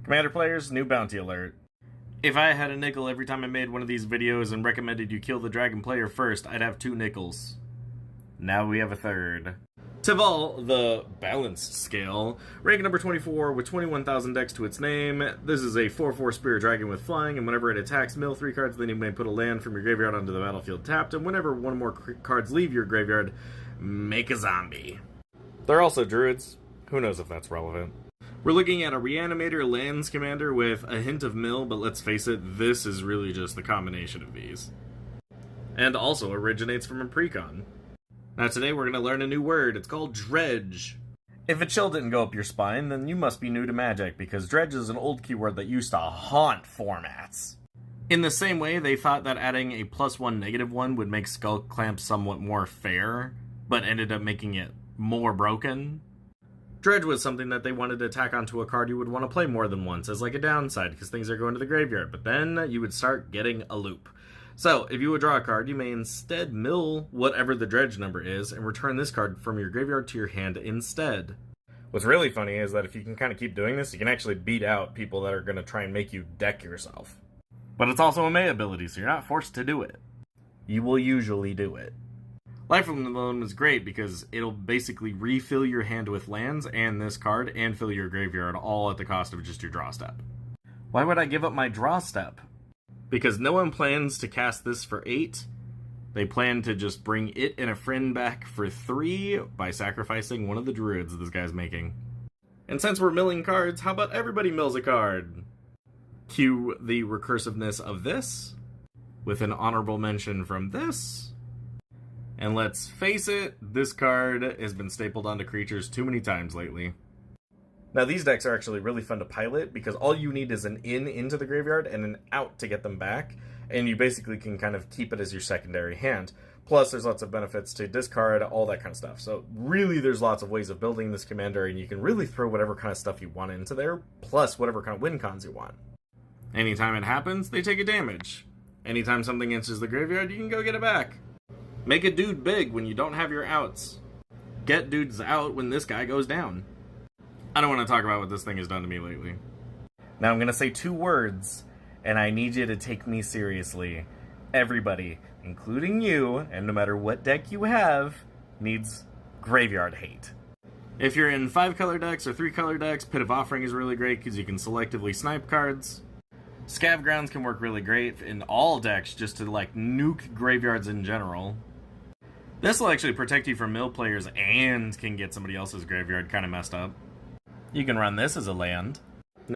Commander players, new bounty alert. If I had a nickel every time I made one of these videos and recommended you kill the dragon player first, I'd have 2 nickels. Now we have a third. Teval, the balanced scale, rank number 24 with 21,000 dex to its name. This is a 4/4 spirit dragon with flying, and whenever it attacks, mill 3 cards, then you may put a land from your graveyard onto the battlefield tapped, and whenever one or more cards leave your graveyard, make a zombie. They're also druids. Who knows if that's relevant. We're looking at a Reanimator lands commander with a hint of mill, but let's face it, this is really just the combination of these. And also originates from a precon. Now today we're going to learn a new word. It's called dredge. If a chill didn't go up your spine, then you must be new to Magic, because dredge is an old keyword that used to haunt formats. In the same way, they thought that adding a +1/-1 would make Skull Clamp somewhat more fair, but ended up making it more broken. Dredge was something that they wanted to tack onto a card you would want to play more than once as like a downside, because things are going to the graveyard, but then you would start getting a loop. So, if you would draw a card, you may instead mill whatever the dredge number is, and return this card from your graveyard to your hand instead. What's really funny is that if you can kind of keep doing this, you can actually beat out people that are going to try and make you deck yourself. But it's also a May ability, so you're not forced to do it. You will usually do it. Life from the Loam is great because it'll basically refill your hand with lands and this card and fill your graveyard all at the cost of just your draw step. Why would I give up my draw step? Because no one plans to cast this for 8. They plan to just bring it and a friend back for 3 by sacrificing one of the druids this guy's making. And since we're milling cards, how about everybody mills a card? Cue the recursiveness of this, with an honorable mention from this. And let's face it, this card has been stapled onto creatures too many times lately. Now these decks are actually really fun to pilot because all you need is an in into the graveyard and an out to get them back, and you basically can kind of keep it as your secondary hand. Plus there's lots of benefits to discard, all that kind of stuff. So really there's lots of ways of building this commander, and you can really throw whatever kind of stuff you want into there, plus whatever kind of win cons you want. Anytime it happens, they take a damage. Anytime something enters the graveyard, you can go get it back. Make a dude big when you don't have your outs. Get dudes out when this guy goes down. I don't want to talk about what this thing has done to me lately. Now I'm going to say 2 words, and I need you to take me seriously. Everybody, including you, and no matter what deck you have, needs graveyard hate. If you're in 5-color decks or 3-color decks, Pit of Offering is really great because you can selectively snipe cards. Scav Grounds can work really great in all decks just to like nuke graveyards in general. This will actually protect you from mill players and can get somebody else's graveyard kind of messed up. You can run this as a land.